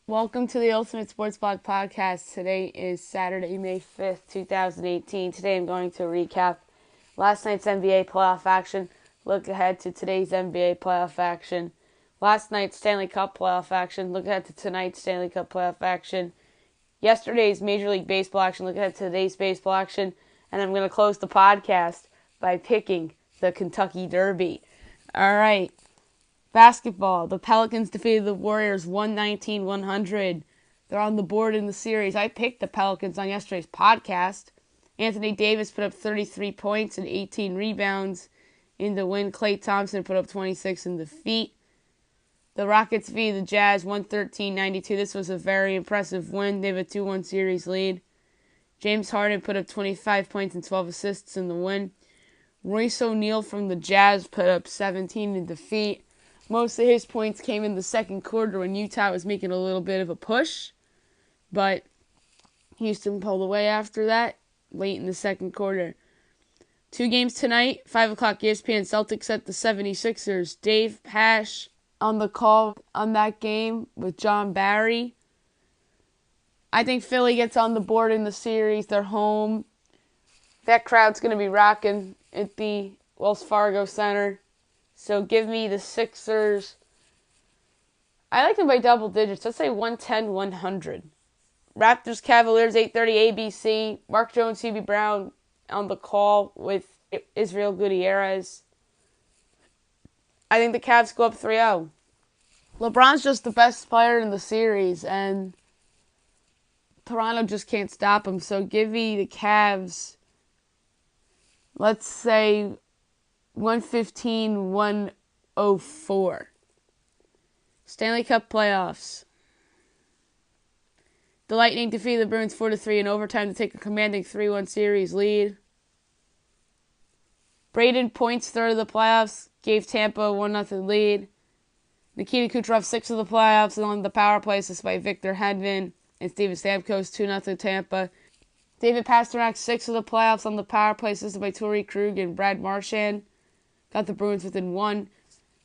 Welcome to the Ultimate Sports Blog Podcast. Today is Saturday, May 5th, 2018. Today I'm going to recap last night's NBA playoff action, look ahead to today's NBA playoff action, last night's Stanley Cup playoff action, look ahead to tonight's Stanley Cup playoff action, yesterday's Major League Baseball action, look ahead to today's baseball action, and I'm going to close the podcast by picking the Kentucky Derby. All right. Basketball, the Pelicans defeated the Warriors 119-100. They're on the board in the series. I picked the Pelicans on yesterday's podcast. Anthony Davis put up 33 points and 18 rebounds in the win. Klay Thompson put up 26 in defeat. The Rockets defeated the Jazz 113-92. This was a very impressive win. They have a 2-1 series lead. James Harden put up 25 points and 12 assists in the win. Royce O'Neal from the Jazz put up 17 in defeat. Most of his points came in the second quarter when Utah was making a little bit of a push, but Houston pulled away after that late in the second quarter. 2 games tonight, 5 o'clock ESPN, Celtics at the 76ers. Dave Pasch on the call on that game with John Barry. I think Philly gets on the board in the series. They're home. That crowd's going to be rocking at the Wells Fargo Center. So give me the Sixers. I like them by double digits. Let's say 110-100. Raptors Cavaliers 8:30 ABC. Mark Jones, CB Brown on the call with Israel Gutierrez. I think the Cavs go up 3-0. LeBron's just the best player in the series, and Toronto just can't stop him. So give me the Cavs. Let's say 115-104. Stanley Cup playoffs. The Lightning defeated the Bruins 4-3 in overtime to take a commanding 3-1 series lead. Braden Point's third of the playoffs gave Tampa a 1-0 lead. Nikita Kucherov 6 of the playoffs and on the power play assist by Victor Hedman and Steven Stamkos 2-0 Tampa. David Pastrnak 6 of the playoffs on the power play assisted by Torrey Krug and Brad Marchand. Got the Bruins within 1.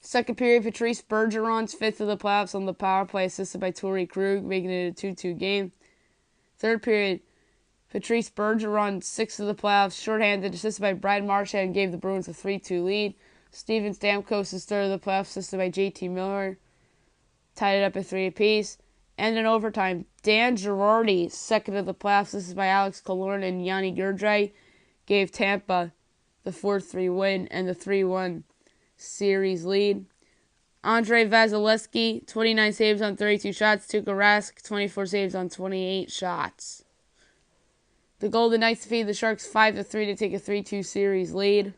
Second period, Patrice Bergeron's 5th of the playoffs on the power play, assisted by Torrey Krug, making it a 2-2 game. Third period, Patrice Bergeron, 6th of the playoffs, shorthanded, assisted by Brad Marchand, gave the Bruins a 3-2 lead. Steven Stamkos is 3rd of the playoffs, assisted by JT Miller, tied it up at 3 apiece. And in overtime, Dan Girardi, 2nd of the playoffs, assisted by Alex Killorn and Yanni Gourde, gave Tampa the 4-3 win and the 3-1 series lead. Andrei Vasilevsky, 29 saves on 32 shots. Tuukka Rask, 24 saves on 28 shots. The Golden Knights defeated the Sharks 5-3 to take a 3-2 series lead.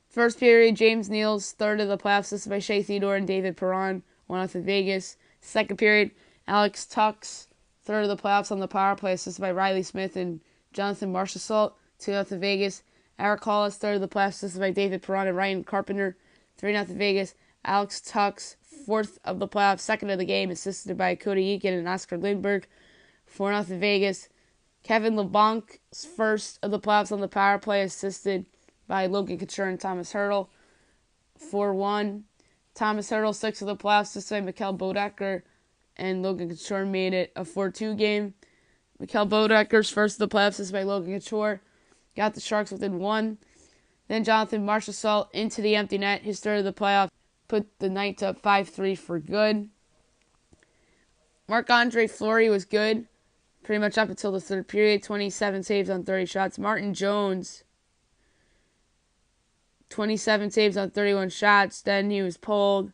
First period, James Neal's 3rd of the playoffs, assisted by Shea Theodore and David Perron, 1-0 Vegas. Second period, Alex Tuch's 3rd of the playoffs on the power play, assisted by Riley Smith and Jonathan Marchessault, 2-0 Vegas. Eric Hollis, 3rd of the playoffs, assisted by David Perron and Ryan Carpenter, 3-0 Vegas. Alex Tuch's 4th of the playoffs, 2nd of the game, assisted by Cody Eakin and Oscar Lindberg, 4-0 Vegas. Kevin LeBlanc's 1st of the playoffs on the power play, assisted by Logan Couture and Thomas Hertl, 4-1. Thomas Hertl, 6th of the playoffs, assisted by Mikhail Bodecker and Logan Couture, made it a 4-2 game. Mikhail Bodecker's 1st of the playoffs, assisted by Logan Couture, got the Sharks within 1. Then Jonathan Marchessault into the empty net. His 3rd of the playoff put the Knights up 5-3 for good. Marc-Andre Fleury was good pretty much up until the 3rd period. 27 saves on 30 shots. Martin Jones, 27 saves on 31 shots. Then he was pulled.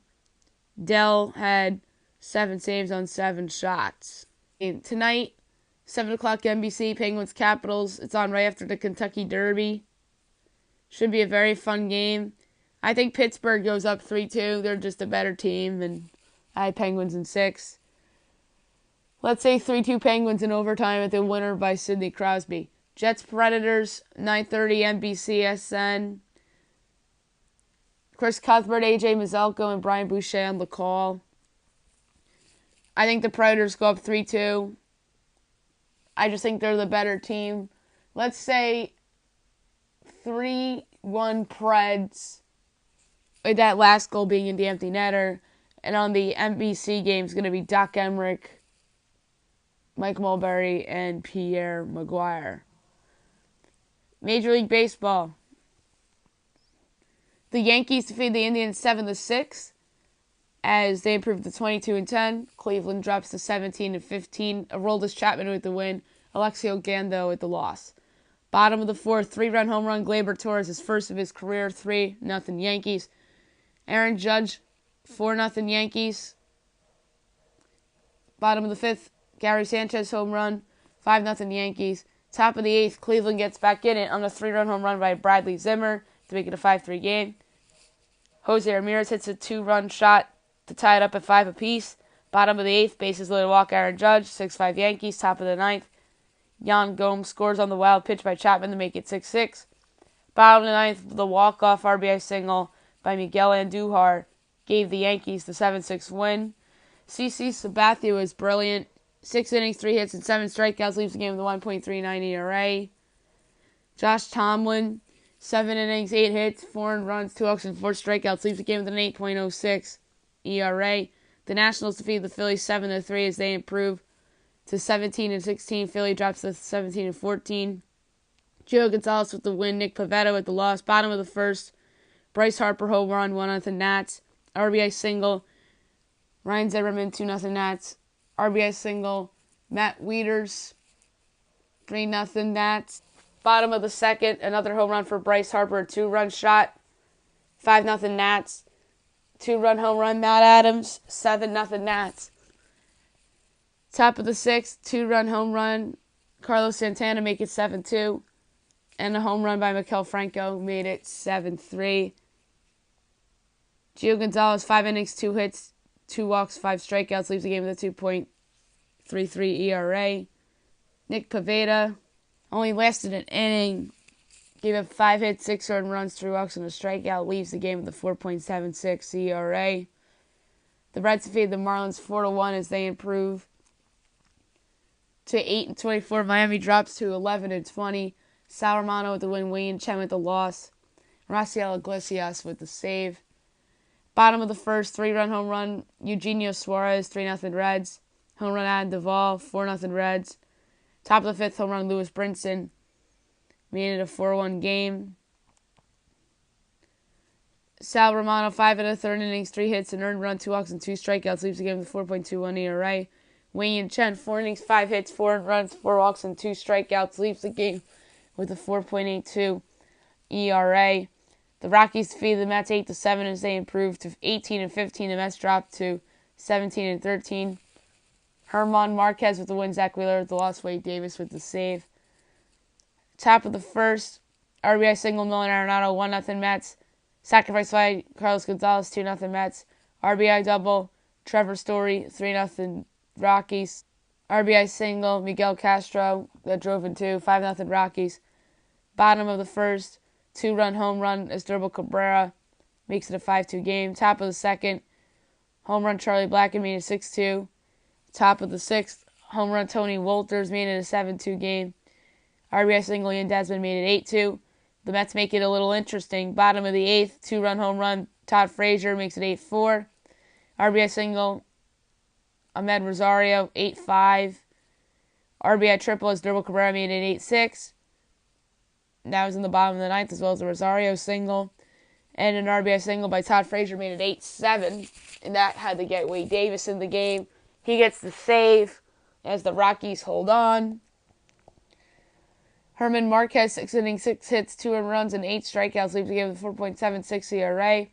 Dell had 7 saves on 7 shots. And tonight, 7 o'clock NBC, Penguins Capitals. It's on right after the Kentucky Derby. Should be a very fun game. I think Pittsburgh goes up 3-2. They're just a better team, and I had Penguins in 6. Let's say 3-2 Penguins in overtime at the winner by Sidney Crosby. Jets Predators, 9:30 NBC SN. Chris Cuthbert, AJ Mazzelko, and Brian Boucher on the call. I think the Predators go up 3-2. I just think they're the better team. Let's say 3-1 Preds, with that last goal being in the empty netter. And on the NBC game is going to be Doc Emmerich, Mike Mulberry, and Pierre Maguire. Major League Baseball. The Yankees defeated the Indians 7-6 as they improved to 22-10. Cleveland drops to 17-15. Aroldis Chapman with the win. Alexio Gando with the loss. Bottom of the fourth, 3-run home run. Gleyber Torres, his first of his career, 3-0 Yankees. Aaron Judge, 4-0 Yankees. Bottom of the fifth, Gary Sanchez home run, 5-0 Yankees. Top of the eighth, Cleveland gets back in it on a 3-run home run by Bradley Zimmer to make it a 5-3 game. Jose Ramirez hits a 2-run shot to tie it up at 5 apiece. Bottom of the eighth, bases loaded walk Aaron Judge, 6-5 Yankees. Top of the ninth, Yan Gomes scores on the wild pitch by Chapman to make it 6-6. Bottom of the ninth, the walk-off RBI single by Miguel Andujar gave the Yankees the 7-6 win. CC Sabathia was brilliant. 6 innings, 3 hits, and 7 strikeouts leaves the game with a 1.39 ERA. Josh Tomlin, 7 innings, 8 hits, 4 runs, 2 walks, and 4 strikeouts leaves the game with an 8.06 ERA. The Nationals defeated the Phillies 7-3 as they improve to 17-16. Philly drops to 17-14. Gio Gonzalez with the win. Nick Pivetta with the loss. Bottom of the first, Bryce Harper home run, 1-0 Nats. RBI single, Ryan Zimmerman, 2-0 Nats. RBI single, Matt Wieters, 3-0 Nats. Bottom of the second, another home run for Bryce Harper, a 2-run shot, 5-0 Nats. 2-run home run, Matt Adams, 7-0 Nats. Top of the sixth, 2-run home run, Carlos Santana make it 7-2. And a home run by Maikel Franco made it 7-3. Gio Gonzalez, 5 innings, 2 hits, 2 walks, 5 strikeouts, leaves the game with a 2.33 ERA. Nick Pivetta only lasted an inning, gave up 5 hits, 6 earned runs, 3 walks, and a strikeout, leaves the game with a 4.76 ERA. The Reds defeated the Marlins 4-1 as they improve to 8-24. Miami drops to 11-20. Sal Romano with the win, Wayne Chen with the loss, Raciel Iglesias with the save. Bottom of the first, 3-run home run, Eugenio Suarez, 3-0 Reds. Home run Adam Duvall, 4-0 Reds. Top of the fifth, home run Lewis Brinson. Made it a 4-1 game. Sal Romano, 5 and a third innings, 3 hits, an earned run, 2 walks, and 2 strikeouts, leaves the game with a 4.21 ERA. Wayne Chen, 4 innings, 5 hits, 4 earned runs, 4 walks, and 2 strikeouts, leaves the game with a 4.82 ERA. The Rockies defeated the Mets 8-7 as they improved to 18-15. The Mets dropped to 17-13. Herman Marquez with the win, Zach Wheeler with the loss, Wade Davis with the save. Top of the first, RBI single, Nolan Arenado, 1-0 Mets. Sacrifice fly, Carlos Gonzalez, 2-0 Mets. RBI double, Trevor Story, 3-0 Rockies. RBI single, Miguel Castro, that drove in 2, 5-0 Rockies. Bottom of the first, 2-run home run, Asdrubal Cabrera makes it a 5-2 game. Top of the second, home run Charlie Blackmon made it 6-2. Top of the sixth, home run Tony Wolters made it a 7-2 game. RBI single, Ian Desmond made it 8-2. The Mets make it a little interesting. Bottom of the eighth, 2-run home run, Todd Frazier makes it 8-4. RBI single, Ahmed Rosario, 8-5. RBI triple, Asdrubal Cabrera made it 8-6. That was in the bottom of the ninth, as well as a Rosario single. And an RBI single by Todd Frazier made it 8-7. And that had to get Wade Davis in the game. He gets the save as the Rockies hold on. Herman Marquez, 6 innings, 6 hits, 2 earned runs, and 8 strikeouts, leaves the game with a 4.76 ERA.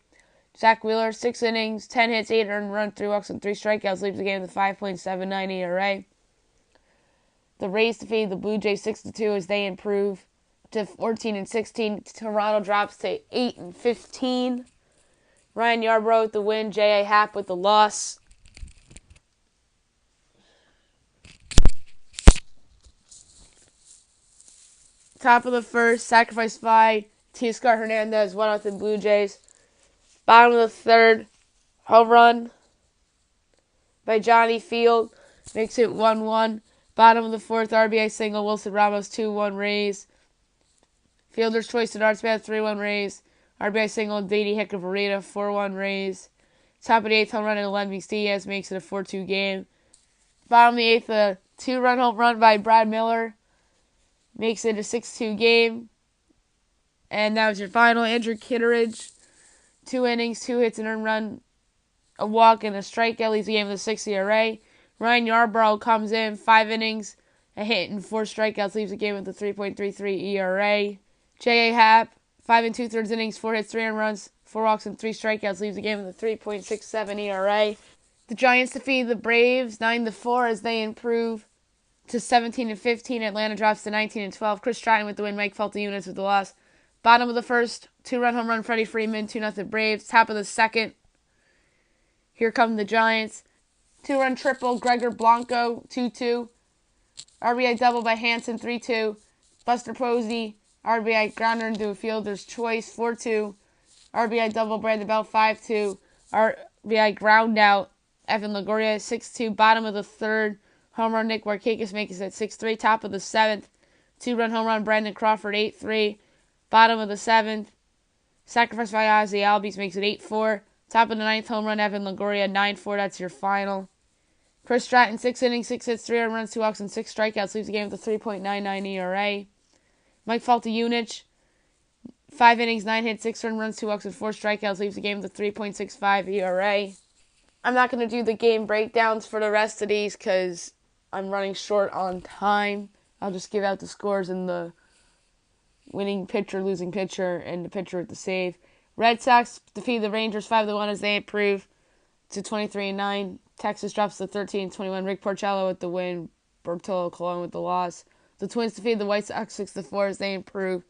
Zach Wheeler, 6 innings, 10 hits, 8 earned runs, 3 walks, and 3 strikeouts, leaves the game with a 5.79 ERA. The Rays defeated the Blue Jays 6-2 as they improve to 14-16. Toronto drops to 8-15. Ryan Yarbrough with the win, J.A. Happ with the loss. Top of the first, sacrifice fly, Teoscar Hernandez, 1-0 Blue Jays. Bottom of the third, home run by Johnny Field, makes it 1-1. Bottom of the fourth, RBI single, Wilson Ramos, 2-1 Rays. Fielder's choice to Arts Bath, 3-1 Rays. RBI single, Didi Heckavarita, 4-1 Rays. Top of the 8th, home run, and Aledmys Diaz makes it a 4-2 game. Bottom of the 8th, a 2-run home run by Brad Miller makes it a 6-2 game. And that was your final. Andrew Kitteridge, 2 innings, 2 hits, an earned run, a walk, and a strikeout, leaves the game with a 6 ERA. Ryan Yarbrough comes in, 5 innings, a hit, and 4 strikeouts, leaves the game with a 3.33 ERA. J.A. Happ, 5 2/3 innings, 4 hits, 3 earned runs, 4 walks, and 3 strikeouts, leaves the game with a 3.67 ERA. The Giants defeat the Braves 9-4 as they improve to 17-15. Atlanta drops to 19-12. Chris Stratton with the win. Mike Falta-Eunice with the loss. Bottom of the first, 2-run home run, Freddie Freeman, 2-0 Braves. Top of the second, here come the Giants. 2-run triple, Gregor Blanco, 2-2. RBI double by Hanson, 3-2. Buster Posey, RBI grounder into a fielder's choice, 4-2. RBI double, Brandon Belt, 5-2. RBI ground out, Evan Longoria, 6-2. Bottom of the third, home run, Nick Markakis makes it 6-3. Top of the seventh, 2-run home run, Brandon Crawford, 8-3. Bottom of the seventh, sacrifice by Ozzie Albies makes it 8-4. Top of the ninth, home run, Evan Longoria, 9-4. That's your final. Chris Stratton, 6 innings, 6 hits, 3 earned runs, 2 walks, and 6 strikeouts, leaves the game with a 3.99 ERA. Mike Falta-Eunice, 5 innings, 9 hits, 6 earned runs, 2 walks, and 4 strikeouts, leaves the game with a 3.65 ERA. I'm not going to do the game breakdowns for the rest of these because I'm running short on time. I'll just give out the scores and the winning pitcher, losing pitcher, and the pitcher with the save. Red Sox defeat the Rangers 5-1 as they improve to 23-9. Texas drops to 13-21. Rick Porcello with the win. Bartolo Colon with the loss. The Twins defeat the White Sox 6-4 as they improve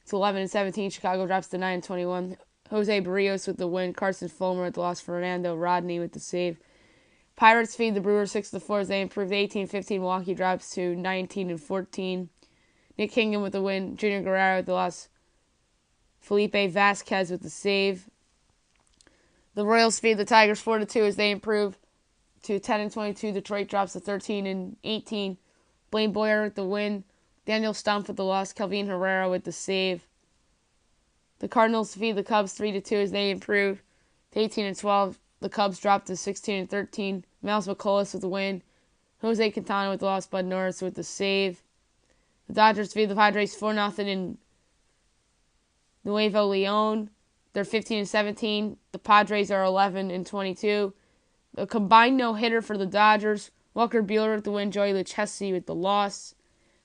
to 11-17. Chicago drops to 9-21. Jose Barrios with the win. Carson Fulmer with the loss. Fernando Rodney with the save. Pirates feed the Brewers 6-4 as they improve to 18-15. Milwaukee drops to 19-14. Nick Kingham with the win. Junior Guerrero with the loss. Felipe Vasquez with the save. The Royals feed the Tigers 4-2 as they improve to 10-22. Detroit drops to 13-18. Blaine Boyer with the win. Daniel Stumpf with the loss. Kelvin Herrera with the save. The Cardinals defeat the Cubs 3-2 as they improve to 18-12. The Cubs drop to 16-13. Miles McCullough with the win. Jose Quintana with the loss. Bud Norris with the save. The Dodgers defeat the Padres 4-0 in Nuevo Leon. They're 15-17. The Padres are 11-22. A combined no-hitter for the Dodgers. Walker Buehler with the win. Joey Lucchesi with the loss.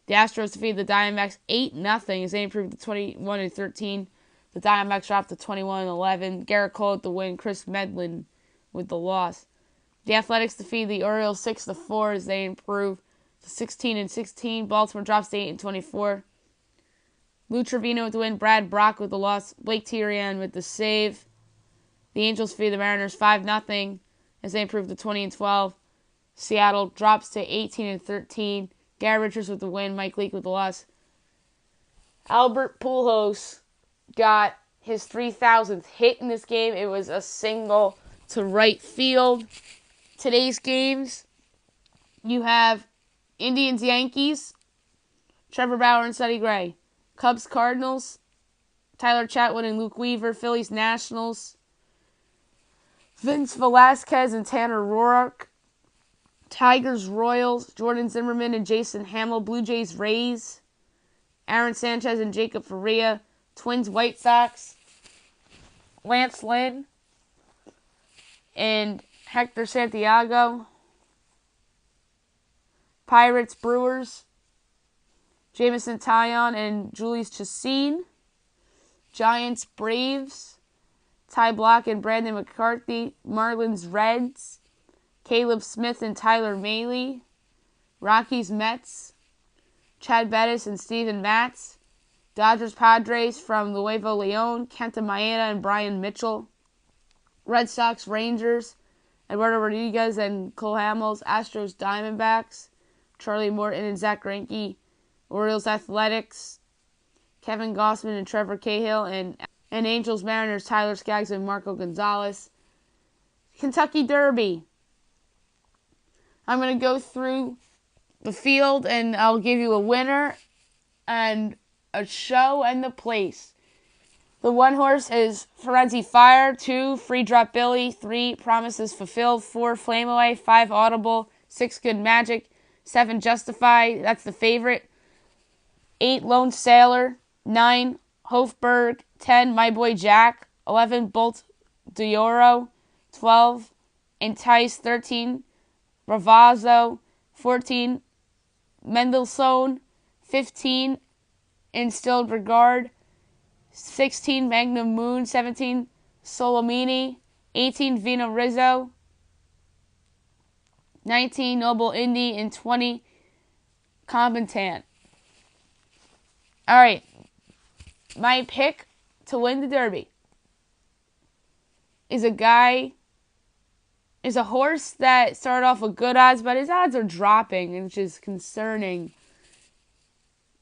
The Astros defeat the Diamondbacks 8-0 as they improved to 21-13. The Diamondbacks dropped to 21-11. Garrett Cole with the win. Chris Medlin with the loss. The Athletics defeat the Orioles 6-4 as they improve to 16-16. Baltimore drops to 8-24. Lou Trevino with the win. Brad Brock with the loss. Blake Tirian with the save. The Angels defeat the Mariners 5-0 as they improve to 20-12. Seattle drops to 18-13. Gary Richards with the win. Mike Leake with the loss. Albert Pujols got his 3,000th hit in this game. It was a single to right field. Today's games, you have Indians-Yankees, Trevor Bauer and Sonny Gray. Cubs-Cardinals, Tyler Chatwood and Luke Weaver. Phillies-Nationals, Vince Velasquez and Tanner Roark. Tigers-Royals, Jordan Zimmerman and Jason Hamill. Blue Jays-Rays, Aaron Sanchez and Jacob Faria. Twins-White Sox, Lance Lynn and Hector Santiago. Pirates-Brewers, Jameson Taillon and Julius Chassin. Giants-Braves, Ty Block and Brandon McCarthy. Marlins-Reds, Caleb Smith and Tyler Mahle. Rockies-Mets, Chad Bettis and Steven Matz. Dodgers-Padres from Nuevo Leon, Kenta Maeda and Brian Mitchell. Red Sox-Rangers, Eduardo Rodriguez and Cole Hamels. Astros-Diamondbacks, Charlie Morton and Zach Greinke. Orioles-Athletics, Kevin Gossman and Trevor Cahill. And Angels-Mariners, Tyler Skaggs and Marco Gonzalez. Kentucky Derby. I'm going to go through the field and I'll give you a winner and a show and the place. The one horse is Frenzy Fire, 2, Free Drop Billy, 3, Promises Fulfilled, 4, Flame Away, 5, Audible, 6, Good Magic, 7, Justify, that's the favorite, 8, Lone Sailor, 9, Hofberg, 10, My Boy Jack, 11, Bolt d'Oro, 12, Entice, 13, Ravazzo, 14, Mendelssohn, 15, Instilled Regard, 16, Magnum Moon, 17, Solomini, 18, Vino Rizzo, 19, Noble Indy, and 20, Combatant. All right, my pick to win the Derby is a horse that started off with good odds, but his odds are dropping, which is concerning.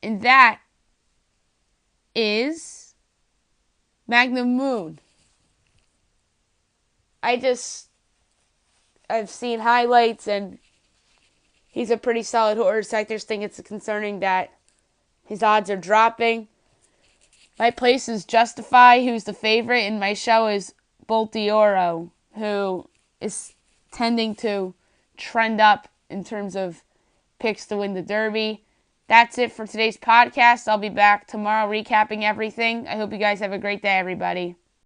And that is Magnum Moon. I've seen highlights, and he's a pretty solid horse. I just think it's concerning that his odds are dropping. My place is Justify, who's the favorite, and my show is Bolt d'Oro, who is tending to trend up in terms of picks to win the Derby. That's it for today's podcast. I'll be back tomorrow recapping everything. I hope you guys have a great day, everybody.